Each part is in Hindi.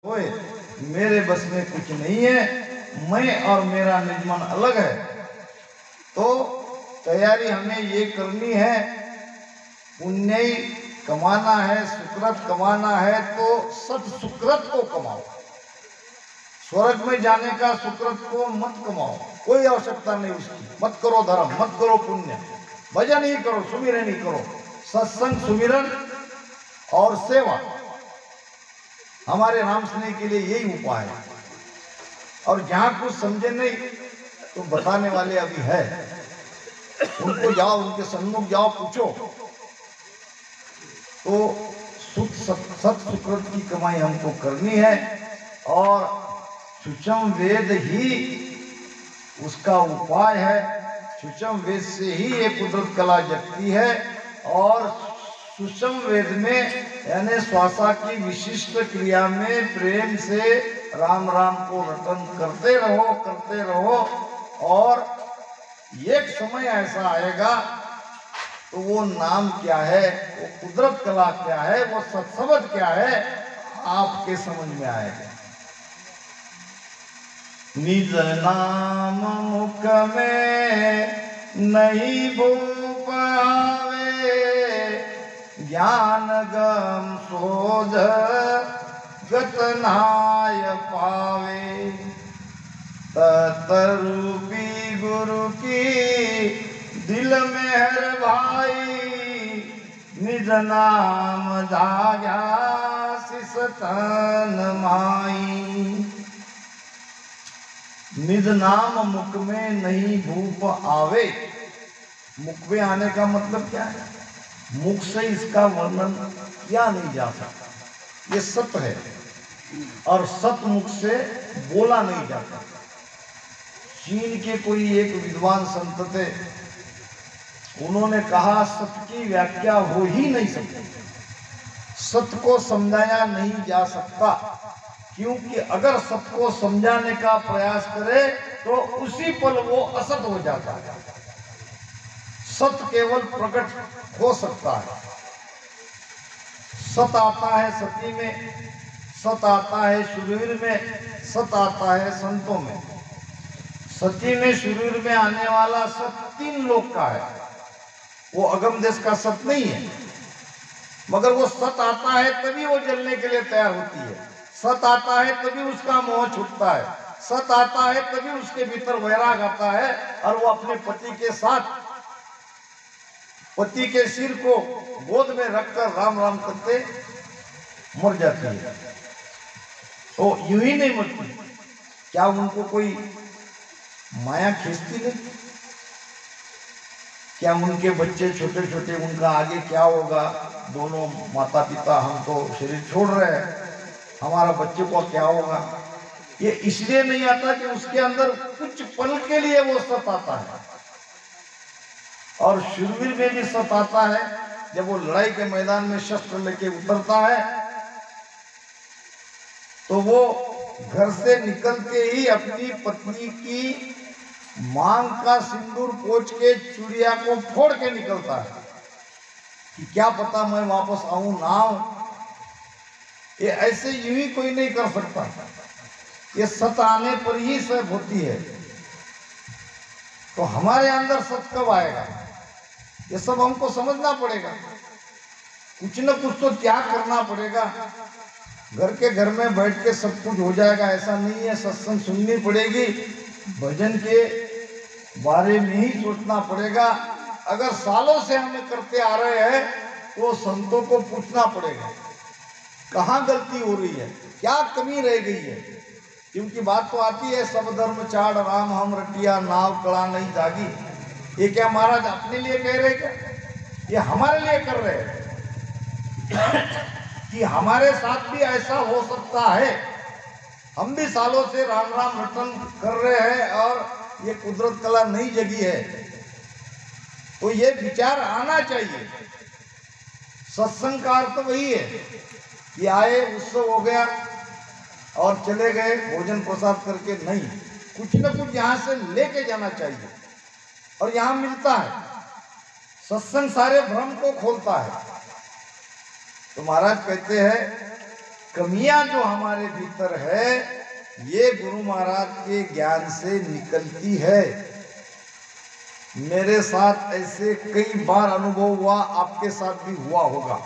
होए, मेरे बस में कुछ नहीं है, मैं और मेरा निज मन अलग है। तो तैयारी हमें ये करनी है, पुण्य कमाना है, सुकृत कमाना है, तो सत सुकृत को कमाओ। स्वर्ग में जाने का सुकृत को मत कमाओ, कोई आवश्यकता नहीं उसकी। मत करो धर्म, मत करो पुण्य, भजन ही करो, सुमिरन ही करो। सत्संग, सुमिरन और सेवा हमारे राम स्नेह के लिए यही उपाय है। और जहां कुछ समझे नहीं तो बताने वाले अभी है, उनको जाओ, उनके सम्मुख जाओ, पूछो। तो सत सुकृत की कमाई हमको करनी है, और सुषम वेद ही उसका उपाय है। सुषम वेद से ही ये कुदरत कला जगती है। और सुषम वेद में यानी श्वासा की विशिष्ट क्रिया में प्रेम से राम राम को रटन करते रहो, करते रहो। और एक समय ऐसा आएगा तो वो नाम क्या है, वो कुदरत कला क्या है, वो सत्सबद क्या है, आपके समझ में आएगा। निज नाम मुख में नहीं भूप आवे, ज्ञान गम शोध गत नाय पावे। तत्रूपी गुरु की दिल में हर भाई, निज नाम जाग्या शिष तन माई। निज नाम मुख में नहीं भूप आवे। मुख में आने का मतलब क्या है? मुख से इसका वर्णन किया नहीं जा सकता, ये सत्य है। और सत्य मुख से बोला नहीं जाता। चीन के कोई एक विद्वान संत थे, उन्होंने कहा सत्य की व्याख्या हो ही नहीं सकती, सत्य को समझाया नहीं जा सकता। क्योंकि अगर सत्य को समझाने का प्रयास करे तो उसी पल वो असत हो जाता है। सत्य केवल प्रकट हो सकता है। सत आता है सती में, सत आता है शरीर में, सत आता है संतों में। सती में शरीर में आने वाला सत 3 लोक का है, वो अगम देश का सत नहीं है। मगर वो सत आता है तभी वो जलने के लिए तैयार होती है। सत आता है तभी उसका मोह छूटता है। सत आता है तभी उसके भीतर वैराग आता है, और वो अपने पति के साथ पति के सिर को गोद में रखकर राम राम करते मर जाती है। तो यूं ही नहीं मरती, क्या उनको कोई माया खींचती नहीं? क्या उनके बच्चे छोटे छोटे, उनका आगे क्या होगा? दोनों माता पिता, हम तो शरीर छोड़ रहे हैं, हमारा बच्चे को क्या होगा? ये इसलिए नहीं आता कि उसके अंदर कुछ पल के लिए वो सत आता है। और शूरवीर में भी सत आता है, जब वो लड़ाई के मैदान में शस्त्र लेके उतरता है तो वो घर से निकलते ही अपनी पत्नी की मांग का सिंदूर पोंछ के चूड़िया को फोड़ के निकलता है कि क्या पता मैं वापस आऊं ना आऊं। ये ऐसे यूं ही कोई नहीं कर सकता, ये सत आने पर ही सब होती है। तो हमारे अंदर सत कब आएगा, ये सब हमको समझना पड़ेगा। कुछ न कुछ तो त्याग करना पड़ेगा। घर में बैठ के सब कुछ हो जाएगा ऐसा नहीं है। सत्संग सुननी पड़ेगी, भजन के बारे में ही सोचना पड़ेगा। अगर सालों से हम करते आ रहे हैं तो संतों को पूछना पड़ेगा कहाँ गलती हो रही है, क्या कमी रह गई है। क्योंकि बात तो आती है, सब धर्म चाड़ राम हम रटिया, नाव कड़ा नहीं जागी। ये क्या महाराज अपने लिए कह रहे क्या? ये हमारे लिए कर रहे हैं कि हमारे साथ भी ऐसा हो सकता है। हम भी सालों से राम राम रटन कर रहे हैं और ये कुदरत कला नहीं जगी है। तो ये विचार आना चाहिए। सत्संग का अर्थ वही है, ये आए, उत्सव हो गया और चले गए, भोजन प्रसाद करके नहीं, कुछ न कुछ यहाँ से लेके जाना चाहिए। और यहाँ मिलता है। सत्संग सारे भ्रम को खोलता है। तो महाराज कहते हैं कमियां जो हमारे भीतर है ये गुरु महाराज के ज्ञान से निकलती है। मेरे साथ ऐसे कई बार अनुभव हुआ, आपके साथ भी हुआ होगा।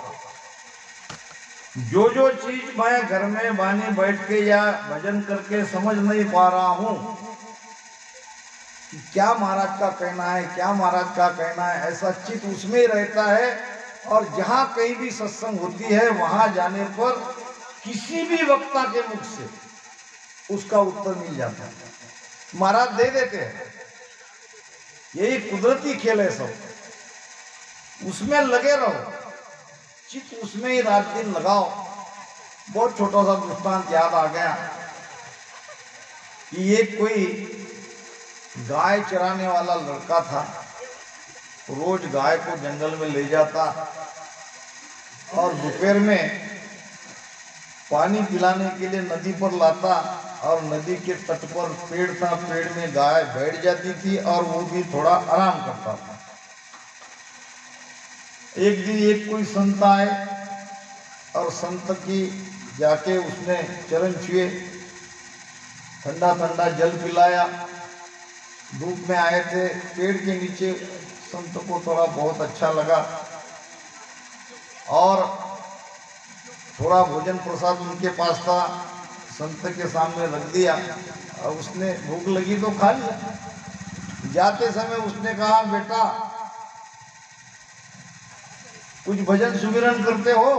जो जो चीज मैं घर में बानी बैठ के या भजन करके समझ नहीं पा रहा हूं कि क्या महाराज का कहना है, क्या महाराज का कहना है, ऐसा चित्त उसमें ही रहता है। और जहां कहीं भी सत्संग होती है वहां जाने पर किसी भी वक्ता के मुख से उसका उत्तर मिल जाता है, महाराज दे देते हैं। यही कुदरती खेल है सब, उसमें लगे रहो, चित्त उसमें ही रात दिन लगाओ। बहुत छोटा सा दृष्टांत याद आ गया कि ये कोई गाय चराने वाला लड़का था, रोज गाय को जंगल में ले जाता और दोपहर में पानी पिलाने के लिए नदी पर लाता और नदी के तट पर पेड़ था, पेड़ में गाय बैठ जाती थी और वो भी थोड़ा आराम करता था। एक दिन एक कोई संत आए और संत की जाके उसने चरण छुए, ठंडा ठंडा जल पिलाया। धूप में आए थे, पेड़ के नीचे संत को थोड़ा बहुत अच्छा लगा और थोड़ा भोजन प्रसाद उनके पास था, संत के सामने रख दिया और उसने भूख लगी तो खा लिया। जाते समय उसने कहा, बेटा कुछ भजन सुमिरन करते हो?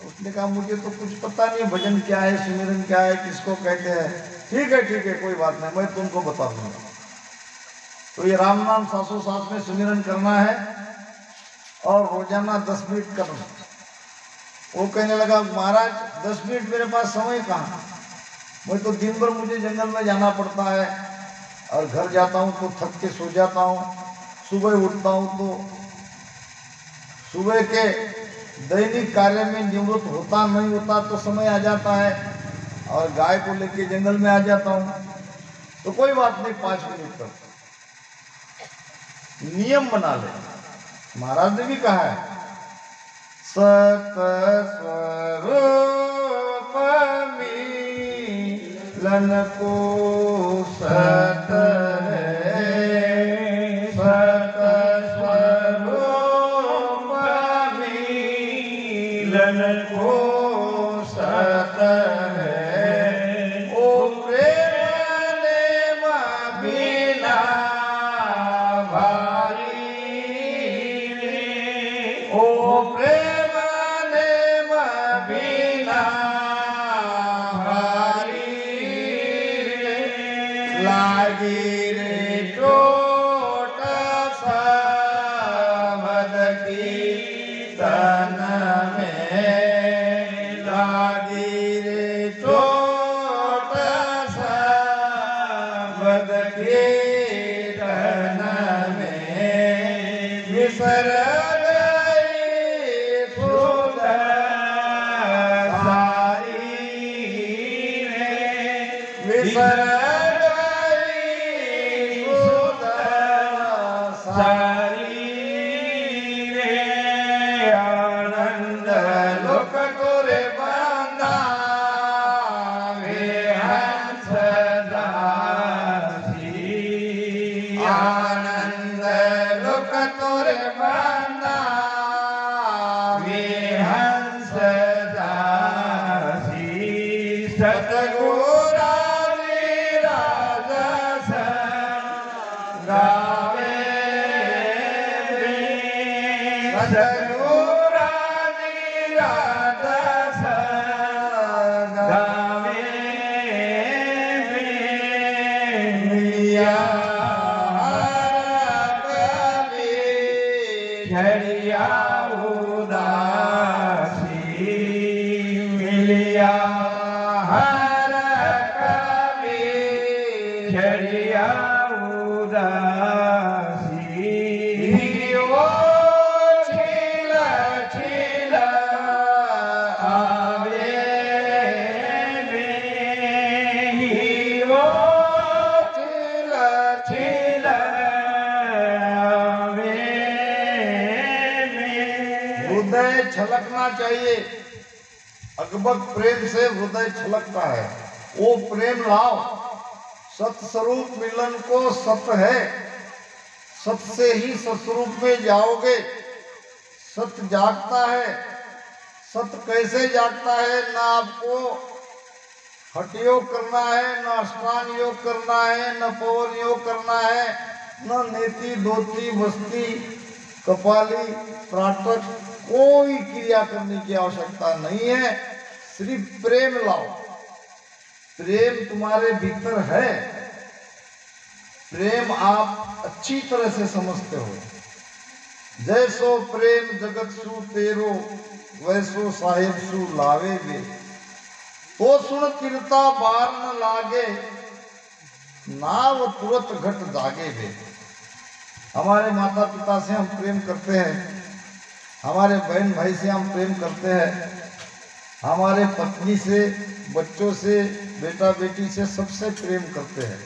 उसने कहा, मुझे तो कुछ पता नहीं भजन क्या है, सुमिरन क्या है, किसको कहते हैं। ठीक है कोई बात नहीं, मैं तुमको बता दूंगा। तो ये राम नाम 707 में सुमिरन करना है और रोजाना 10 मिनट करना। वो कहने लगा, महाराज 10 मिनट मेरे पास समय कहाँ, मैं तो दिन भर मुझे जंगल में जाना पड़ता है और घर जाता हूँ तो थक के सो जाता हूँ, सुबह उठता हूँ तो सुबह के दैनिक कार्य में निवृत्त होता नहीं होता तो समय आ जाता है और गाय को लेके जंगल में आ जाता हूँ। तो कोई बात नहीं, 5 मिनट तक नियम बना ले। महाराज ने भी कहा है, सत स्वरूप मिलन को सत है, सत स्वरूप मिलन को सत है। ओ प्रेम नेम बिना ओ प्रेम नेम बिना भारी लागी रे चोट सावध की तन में, लागी रे चोट सावध की तन में, विसर विसर गई सुध सारी रे, आनंद लोक तोरे बांधा वे हंस दासी, आनंद लोक तोरे बांधा वे हंस दासी। सतगुरु झड़िया उदासी मिलिया हर कभी, झड़िया उदासी। वो छिल छिल आवे में, वो छिल छिल हृदय छलकना चाहिए। अकबक प्रेम से हृदय छलकता है। वो प्रेम लाओ, सत्स्वरूप मिलन को सत है, सत से ही सत्स्वरूप में जाओगे। सत जागता है, सत कैसे जागता है? ना आपको हठ योग करना है, न अष्टांग योग करना है, न पवन योग करना है, न नेति धोती बस्ती कपाली त्राटक कोई क्रिया करने की आवश्यकता नहीं है। सिर्फ प्रेम लाओ। प्रेम तुम्हारे भीतर है, प्रेम आप अच्छी तरह से समझते हो। जैसो प्रेम जगत सु तेरो, वैसो साहेब सु लावे वे। तो सुन तिरता बार न लागे, नाव तुरंत घट जागे वे। हमारे माता पिता से हम प्रेम करते हैं, हमारे बहन भाई से हम प्रेम करते हैं, हमारे पत्नी से, बच्चों से, बेटा बेटी से, सबसे प्रेम करते हैं।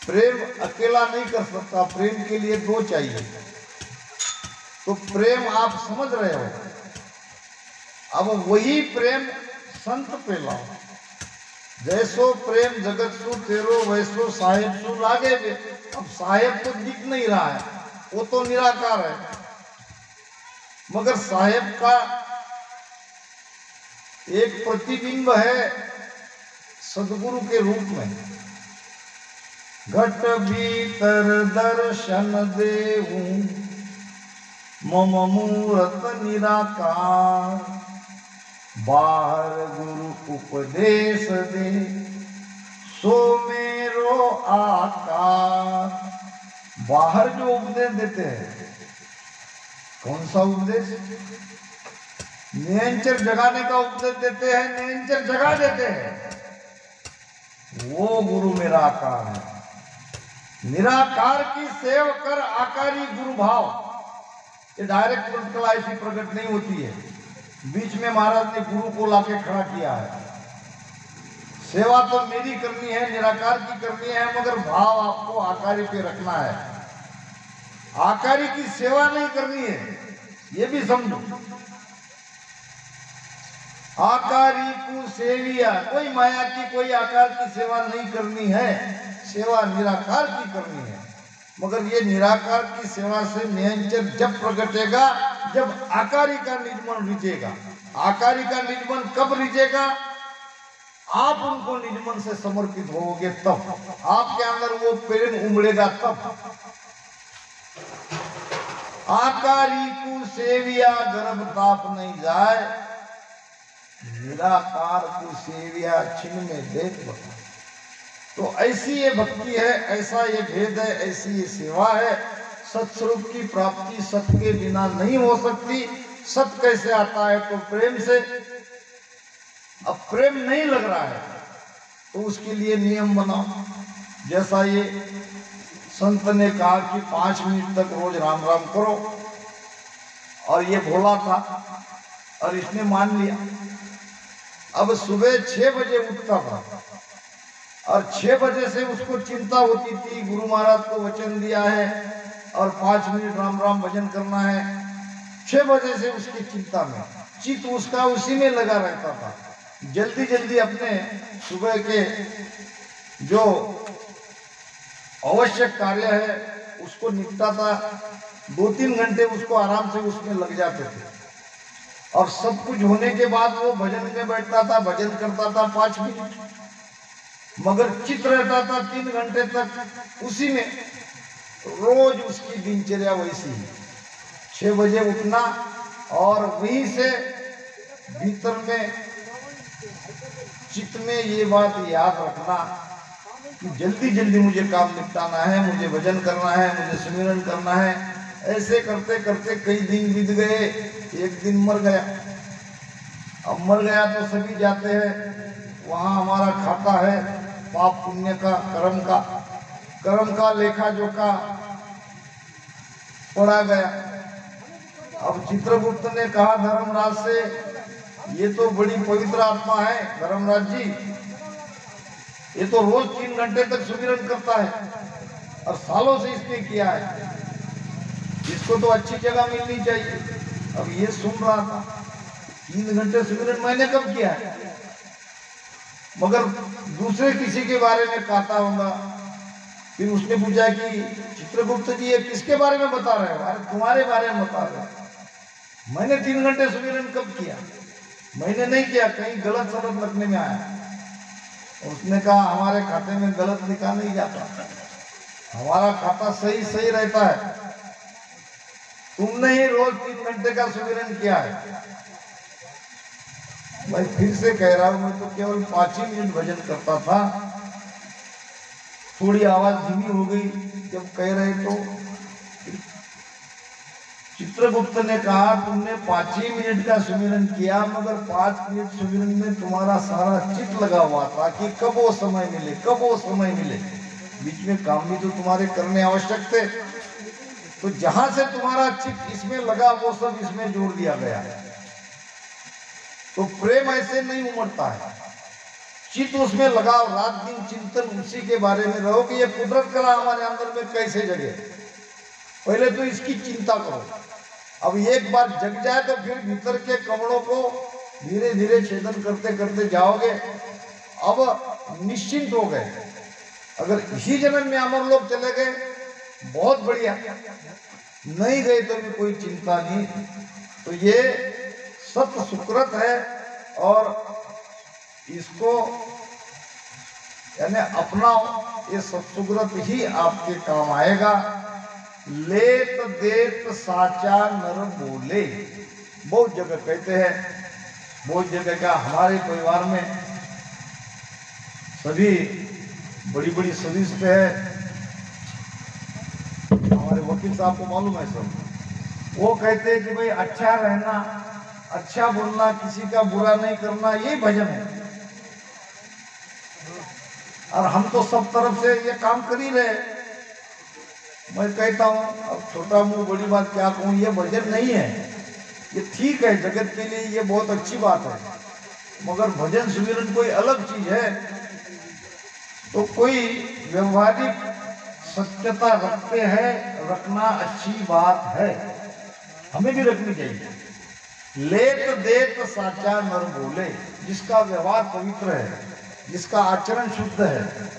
प्रेम अकेला नहीं कर सकता, प्रेम के लिए दो चाहिए। तो प्रेम आप समझ रहे हो। अब वही प्रेम संत पे लाओ। जैसो प्रेम जगत सु तेरो, वैसो साहेब सु लागे वे। अब साहेब तो दिख नहीं रहा है, वो तो निराकार है, मगर साहेब का एक प्रतिबिंब है सदगुरु के रूप में। घट भीतर दर्शन देहु, मम मूरत निराकार। बाहर गुरु उपदेश दे, सो मेरो आकार। बाहर जो उपदेश देते हैं, कौन सा उपदेश? निरंतर जगाने का उपदेश देते हैं, निरंतर जगा देते हैं। वो गुरु मेरा आकार है। निराकार की सेव कर आकारी गुरु भाव। ये डायरेक्ट कला ऐसी प्रकट नहीं होती है, बीच में महाराज ने गुरु को लाके खड़ा किया है। सेवा तो मेरी करनी है, निराकार की करनी है, मगर भाव आपको आकारी पे रखना है। आकारी की सेवा नहीं करनी है, ये भी समझो। आकारी को सेविया, कोई माया की कोई आकार की सेवा नहीं करनी है, सेवा निराकार की करनी है। मगर ये निराकार की सेवा से निरंतर जब प्रगटेगा, जब आकारी का निजमन रिझेगा। आकारी का निजमन कब रिझेगा? आप उनको निजमन से समर्पित होगे तब, आपके अंदर वो प्रेम उमड़ेगा तब। आकारी को सेविया गर्भ ताप नहीं जाए, निराकार को सेविया छिन में देख बता। तो ऐसी ये भक्ति है, ऐसा ये भेद है, ऐसी ये सेवा है। सत्स्वरूप की प्राप्ति सत्य के बिना नहीं हो सकती। सत्य कैसे आता है? तो प्रेम से। अब प्रेम नहीं लग रहा है तो उसके लिए नियम बनाओ। जैसा ये संत ने कहा कि 5 मिनट तक रोज राम राम करो, और ये भोला था और इसने मान लिया। अब सुबह 6 बजे उठता था और 6 बजे से उसको चिंता होती थी, गुरु महाराज को वचन दिया है और 5 मिनट राम राम भजन करना है। 6 बजे से उसकी चिंता में चित्त उसका उसी में लगा रहता था। जल्दी जल्दी अपने सुबह के जो आवश्यक कार्य है उसको निपटाता। 2-3 घंटे उसको आराम से उसमें लग जाते थे। और सब कुछ होने के बाद वो भजन में बैठता था, भजन करता था 5 मिनट, मगर चित्त रहता था 3 घंटे तक उसी में। रोज उसकी दिनचर्या वैसी ही, 6 बजे उठना और वहीं से भीतर में चित्त में ये बात याद रखना कि जल्दी जल्दी मुझे काम निपटाना है, मुझे भजन करना है, मुझे सुमिरन करना है। ऐसे करते करते कई दिन बीत गए। एक दिन मर गया। अब मर गया तो सभी जाते हैं, वहाँ हमारा खाता है पाप पुण्य का, कर्म का लेखा जोखा पढ़ा गया। अब चित्रगुप्त ने कहा धर्मराज से, ये तो बड़ी पवित्र आत्मा है धर्मराज जी, ये तो रोज 3 घंटे तक सुमिरन करता है और सालों से इसने किया है, इसको तो अच्छी जगह मिलनी चाहिए। अब ये सुन रहा था 3 घंटे सुमिरन मैंने कब किया है? मगर दूसरे किसी के बारे में कहता होगा। फिर उसने पूछा कि चित्रगुप्त जी ये किसके बारे में बता रहे हो? अरे तुम्हारे बारे में बता रहे हो। मैंने 3 घंटे सुमिरन कब किया? मैंने नहीं किया, कहीं गलत शब्द लगने में आया। उसने कहा हमारे खाते में गलत लिखा नहीं जाता, हमारा खाता सही सही रहता है। तुमने ही रोज 3 घंटे का सुमिरन किया है। मैं फिर से कह रहा हूं, मैं तो केवल 5 ही मिनट भजन करता था। थोड़ी आवाज धीमी हो गई जब कह रहे तो चित्रगुप्त ने कहा तुमने 5 ही मिनट का सुमिरन किया, मगर 5 मिनट सुमिरन में तुम्हारा सारा चित्त लगा हुआ था कि कब वो समय मिले, कब वो समय मिले। बीच में काम भी तो तुम्हारे करने आवश्यक थे, तो जहां से तुम्हारा चित्त इसमें लगा वो सब इसमें जोड़ दिया गया। तो प्रेम ऐसे नहीं उमड़ता है, चित्त उसमें लगाओ, रात दिन चिंतन उसी के बारे में रहो कि ये कुदरत कला हमारे अंदर में कैसे जगे। पहले तो इसकी चिंता करो। अब एक बार जग जाए तो फिर भीतर के कमलों को धीरे धीरे छेदन करते करते जाओगे। अब निश्चिंत हो गए। अगर इसी जन्म में अमर लोग चले गए बहुत बढ़िया, नहीं गए तो भी कोई चिंता नहीं। तो ये सत्य सुकृत है और इसको यानी अपनाओ, ये सत्सुकृत ही आपके काम आएगा। लेत देत साचा नर बोले, बहुत जगह कहते हैं, बहुत जगह का हमारे परिवार में सभी बड़ी बड़ी सदस्य है। हमारे वकील साहब को मालूम है सब, वो कहते हैं कि भाई अच्छा रहना, अच्छा बोलना, किसी का बुरा नहीं करना, यही भजन है। और हम तो सब तरफ से ये काम कर ही रहे। मैं कहता हूँ, अब छोटा मुंह बड़ी बात क्या कहूँ, ये भजन नहीं है। ये ठीक है, जगत के लिए ये बहुत अच्छी बात है, मगर भजन सुमिरन कोई अलग चीज है। तो कोई व्यवहारिक सत्यता रखते हैं, रखना अच्छी बात है, हमें भी रखनी चाहिए। लेत देत साचा नर बोले, जिसका व्यवहार पवित्र है, जिसका आचरण शुद्ध है,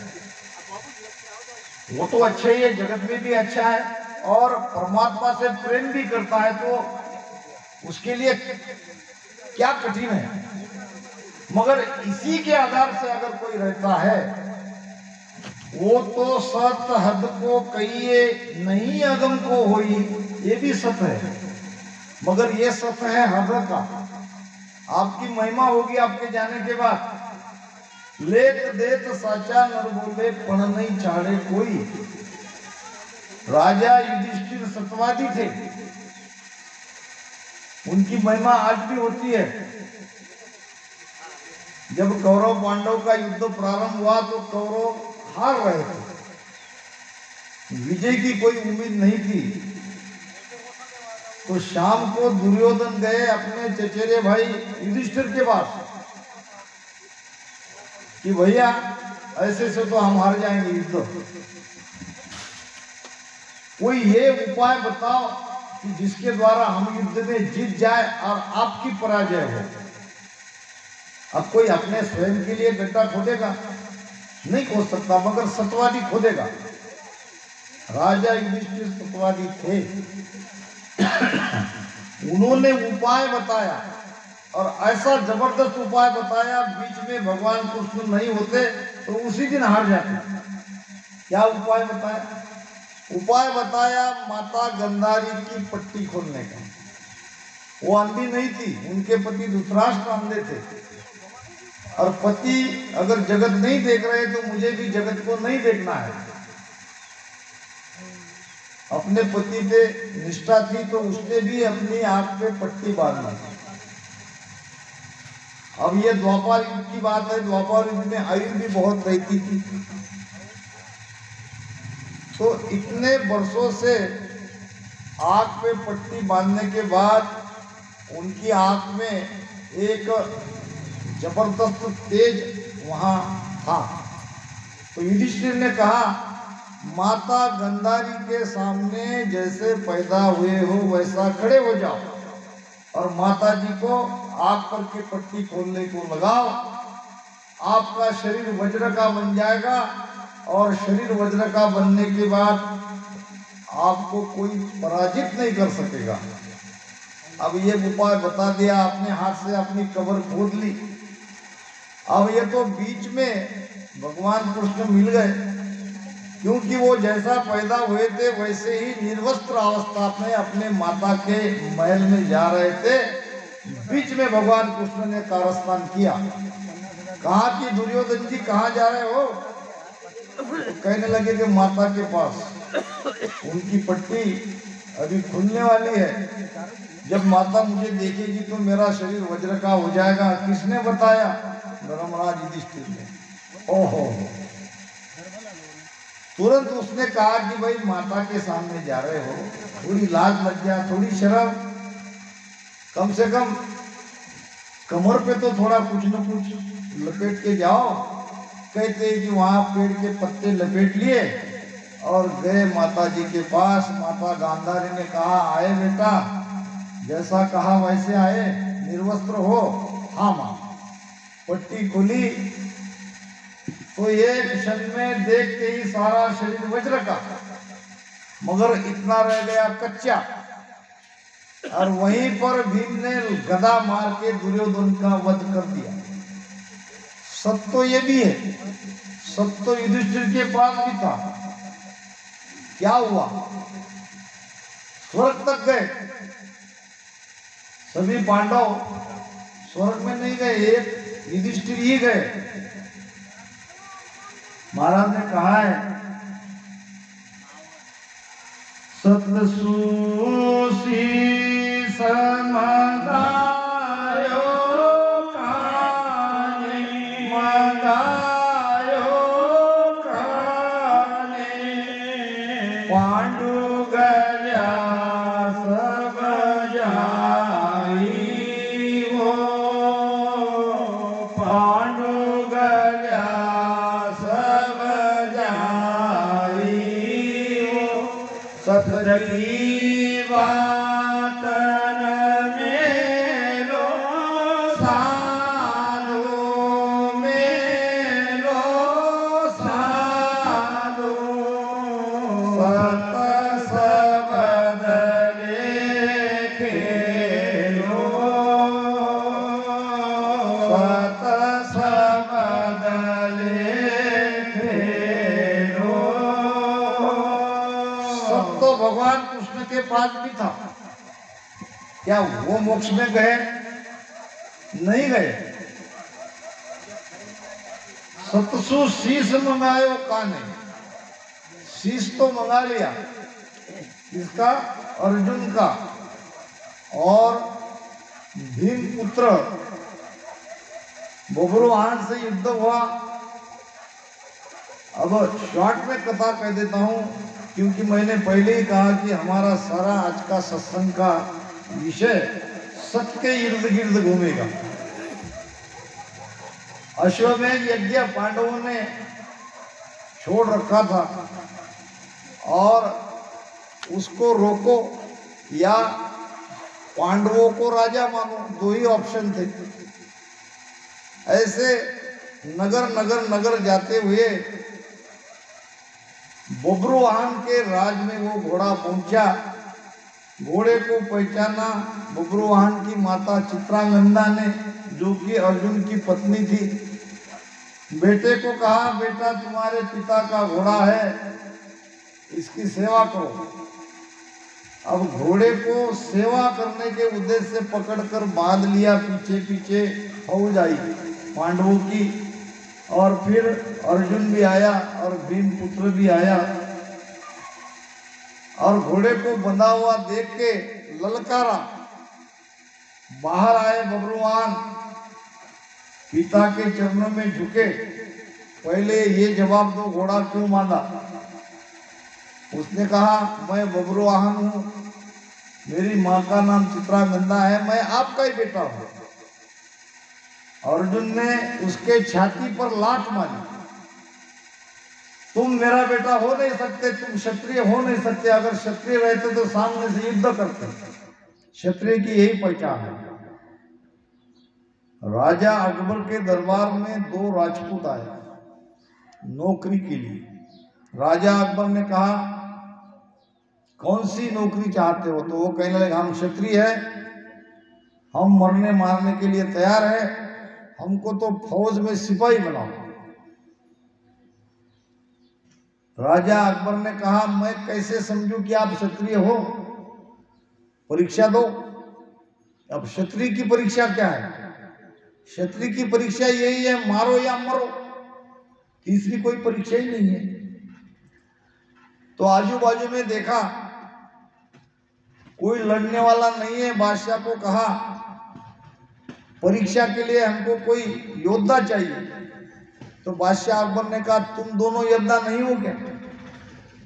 वो तो अच्छा ही है, जगत में भी अच्छा है और परमात्मा से प्रेम भी करता है। तो उसके लिए क्या कठिन है। मगर इसी के आधार से अगर कोई रहता है, वो तो सत हद को कहिए नहीं अगम को होई, ये भी सत है। मगर ये सत है हद का, आपकी महिमा होगी आपके जाने के बाद। लेत देत साचा नर बोले, पण नहीं छाड़े कोई। राजा युधिष्ठिर सत्यवादी थे, उनकी महिमा आज भी होती है। जब कौरव पांडव का युद्ध प्रारंभ हुआ तो कौरव हार रहे थे, विजय की कोई उम्मीद नहीं थी। तो शाम को दुर्योधन गए अपने चचेरे भाई युधिष्ठिर के पास कि भैया ऐसे से तो हम हार जाएंगे युद्ध, कोई ये उपाय बताओ कि जिसके द्वारा हम युद्ध में जीत जाए और आपकी पराजय हो। अब कोई अपने स्वयं के लिए गड्ढा खोदेगा नहीं खोद सकता, मगर सत्यवादी खोदेगा। राजा युधिष्ठिर सत्यवादी थे, उन्होंने उपाय बताया और ऐसा जबरदस्त उपाय बताया, बीच में भगवान कृष्ण नहीं होते तो उसी दिन हार जाते। क्या उपाय बताया? उपाय बताया माता गंधारी की पट्टी खोलने का। वो अंधी नहीं थी, उनके पति धृतराष्ट्र अंधे थे। और पति अगर जगत नहीं देख रहे तो मुझे भी जगत को नहीं देखना है। अपने पति पे निष्ठा थी तो उसने भी अपनी आंख पे पट्टी बांधी। अब ये द्वापर युग की बात है, द्वापर युग में आयु भी बहुत रहती थी। तो इतने वर्षों से आंख पे पट्टी बांधने के बाद उनकी आंख में एक जबरदस्त तेज वहां था। तो युधिष्ठिर ने कहा, माता गंधारी के सामने जैसे पैदा हुए हो वैसा खड़े हो जाओ और माता जी को आग पर की पट्टी खोलने को लगाओ, आपका शरीर वज्र का बन जाएगा और शरीर वज्र का बनने के बाद आपको कोई पराजित नहीं कर सकेगा। अब ये उपाय बता दिया, आपने हाथ से अपनी कब्र खोद ली। अब ये तो बीच में भगवान कृष्ण मिल गए, क्योंकि वो जैसा पैदा हुए थे वैसे ही निर्वस्त्र अवस्था में अपने माता के महल में जा रहे थे। बीच में भगवान कृष्ण ने कारस्तान किया। कहा कि दुर्योधन जी कहाँ जा रहे हो? तो कहने लगे कि माता के पास, उनकी पट्टी अभी खुलने वाली है। जब माता मुझे देखेगी तो मेरा शरीर वज्र का हो जाएगा। किसने बताया? धर्मराज युधिष्ठिर ने। ओहो, तुरंत उसने कहा कि भाई माता के सामने जा रहे हो, थोड़ी लाज लज्जा, थोड़ी शर्म, कम से कम कमर पे तो थोड़ा कुछ न कुछ लपेट के जाओ। कहते कि वहां पेड़ के पत्ते लपेट लिए और गए माता जी के पास। माता गांधारी ने कहा, आए बेटा, जैसा कहा वैसे आए, निर्वस्त्र हो? हाँ मां। पट्टी खुली तो एक क्षण में देखते ही सारा शरीर वज्र का, मगर इतना रह गया कच्चा। और वहीं पर भीम ने गदा मार के दुर्योधन का वध कर दिया। सत्य तो ये भी है, सत्य तो युधिष्ठिर के पास भी था। क्या हुआ? स्वर्ग तक गए सभी पांडव, स्वर्ग में नहीं गए, एक युधिष्ठिर ही गए। महाराज ने कहा है, सतसुसी समदायो काने, मदायो काने, पांडु गया सब जाई हो, पांडु गया सब जाई हो। सतरकी बात मेरो साधु, मेरो साधु, सत सबद खेलो, सत सबद खेलो। सब तो भगवान कृष्ण के पास भी था। क्या वो मोक्ष में गए? नहीं गए। सतसु शीश मंगायो काने, शीश तो मंगा लिया, इसका अर्जुन का। और भीम पुत्र बब्रुवाहन से युद्ध हुआ। अब शॉर्ट में कथा कह देता हूं, क्योंकि मैंने पहले ही कहा कि हमारा सारा आज का सत्संग का विषय सत्य के इर्द गिर्द घूमेगा। अश्वमेध यज्ञ पांडवों ने छोड़ रखा था और उसको रोको या पांडवों को राजा मानो, दो ही ऑप्शन थे। ऐसे नगर नगर नगर जाते हुए बब्रुवाहन के राज में वो घोड़ा पहुंचा। घोड़े को पहचाना बब्रुवाहन की माता चित्रांगदा ने, जो कि अर्जुन की पत्नी थी। बेटे को कहा, बेटा तुम्हारे पिता का घोड़ा है, इसकी सेवा करो। अब घोड़े को सेवा करने के उद्देश्य से पकड़कर बांध लिया, पीछे पीछे फौज आई पांडवों की। और फिर अर्जुन भी आया और भीम पुत्र भी आया और घोड़े को बंधा हुआ देख के ललकारा। बाहर आए बब्रुवाहन, पिता के चरणों में झुके। पहले ये जवाब दो, घोड़ा क्यों बांधा? उसने कहा, मैं बब्रुवाहन हूं, मेरी माँ का नाम चित्रांगदा है, मैं आपका ही बेटा हूं। अर्जुन ने उसके छाती पर लात मारी। तुम मेरा बेटा हो नहीं सकते, तुम क्षत्रिय हो नहीं सकते। अगर क्षत्रिय रहते तो सामने से युद्ध करते। क्षत्रिय की यही पहचान है। राजा अकबर के दरबार में 2 राजपूत आए नौकरी के लिए। राजा अकबर ने कहा कौन सी नौकरी चाहते हो? तो वो कहने लगे हम क्षत्रिय है, हम मरने मारने के लिए तैयार है, हमको तो फौज में सिपाही बनाओ। राजा अकबर ने कहा मैं कैसे समझूं कि आप क्षत्रिय हो? परीक्षा दो। अब क्षत्रिय की परीक्षा क्या है? क्षत्रिय की परीक्षा यही है, मारो या मरो, तीसरी कोई परीक्षा ही नहीं है। तो आजू बाजू में देखा कोई लड़ने वाला नहीं है। बादशाह को कहा परीक्षा के लिए हमको कोई योद्धा चाहिए। तो बादशाह अकबर ने कहा तुम दोनों योद्धा नहीं हो क्या?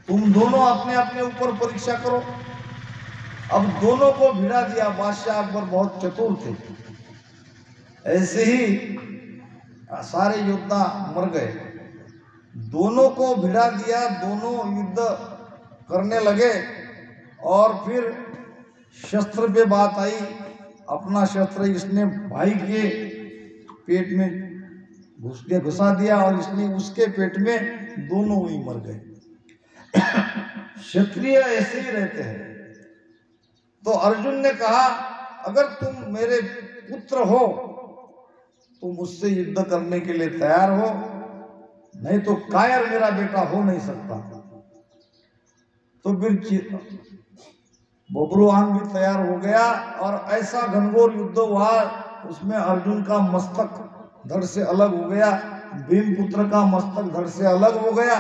तुम दोनों अपने अपने ऊपर परीक्षा करो। अब दोनों को भिड़ा दिया। बादशाह अकबर बहुत चतुर थे। ऐसे ही सारे योद्धा मर गए। दोनों को भिड़ा दिया, दोनों युद्ध करने लगे। और फिर शस्त्र पे बात आई। अपना शस्त्र इसने भाई के पेट में घुसा दिया और इसने उसके पेट में, दोनों ही मर गए। क्षत्रिय ऐसे ही रहते हैं। तो अर्जुन ने कहा अगर तुम मेरे पुत्र हो तो मुझसे युद्ध करने के लिए तैयार हो, नहीं तो कायर मेरा बेटा हो नहीं सकता। तो फिर बब्रुवाहन भी तैयार हो गया और ऐसा घनघोर युद्ध हुआ, उसमें अर्जुन का मस्तक धड़ से अलग हो गया, भीम पुत्र का मस्तक धड़ से अलग हो गया।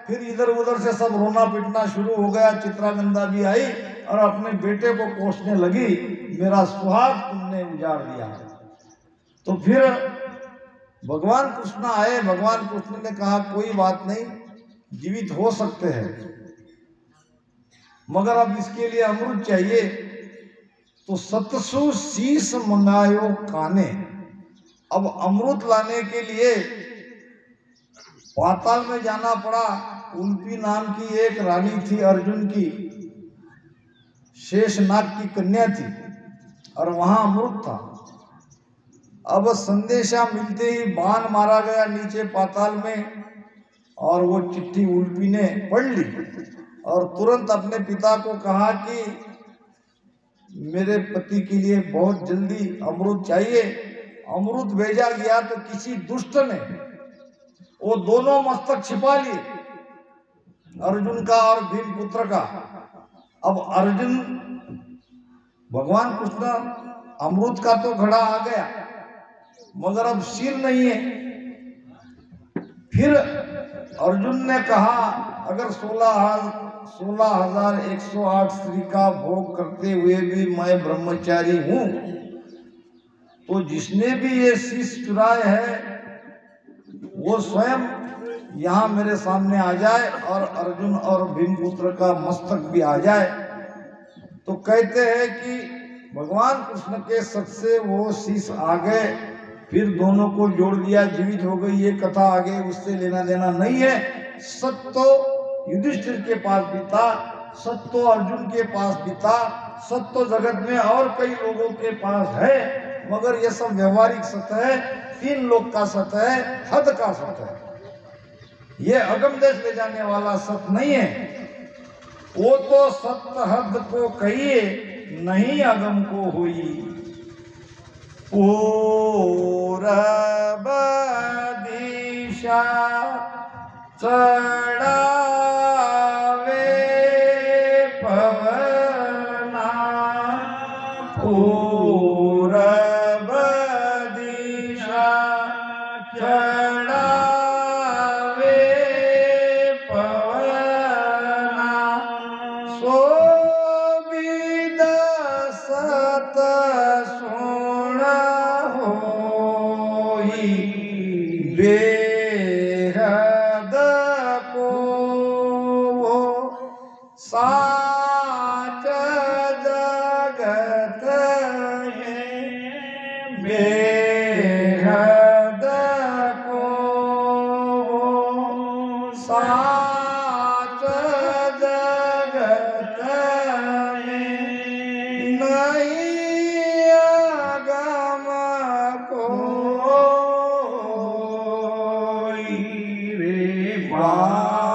फिर इधर उधर से सब रोना पिटना शुरू हो गया। चित्रागंधा भी आई और अपने बेटे को कोसने लगी, मेरा सुहाग तुमने उजाड़ दिया। तो फिर भगवान कृष्ण आए। भगवान कृष्ण ने कहा कोई बात नहीं, जीवित हो सकते हैं, मगर अब इसके लिए अमृत चाहिए। तो 700 शीश मंगायो काने। अब अमृत लाने के लिए पाताल में जाना पड़ा। उल्पी नाम की एक रानी थी, अर्जुन की शेषनाग की कन्या थी, और वहां अमृत था। अब संदेशा मिलते ही बाण मारा गया नीचे पाताल में, और वो चिट्ठी उल्पी ने पढ़ ली और तुरंत अपने पिता को कहा कि मेरे पति के लिए बहुत जल्दी अमृत चाहिए। अमृत भेजा गया तो किसी दुष्ट ने वो दोनों मस्तक छिपा लिए, अर्जुन का और भीम पुत्र का। अब अर्जुन, भगवान कृष्ण, अमृत का तो घड़ा आ गया, मगर अब सिर नहीं है। फिर अर्जुन ने कहा अगर 16,108 स्त्री का भोग करते हुए भी मैं ब्रह्मचारी हूं, तो जिसने भी ये शीश चुराए है वो स्वयं यहाँ मेरे सामने आ जाए और अर्जुन और भीमपुत्र का मस्तक भी आ जाए। तो कहते हैं कि भगवान कृष्ण के सत से वो शीश आ गए, फिर दोनों को जोड़ दिया, जीवित हो गई। ये कथा आगे उससे लेना देना नहीं है। सत्य तो युधिष्ठिर के पास भी था, सत्य तो अर्जुन के पास भी था, सत्य तो जगत में और कई लोगों के पास है, मगर ये सब व्यवहारिक सत्य है, 3 लोक का सत्य है, हद का सत्य है। ये अगम देश ले जाने वाला सत्य नहीं है। वो तो सत्य हद को कहिए, नहीं अगम को हुई। पूरब दिशा चढ़ावे पवना, पूरब दिशा चढ़ावे पवना, सो विद सत सुन होई, बेहद को साच जगत है, बेहद को साच जगत है, नहीं पार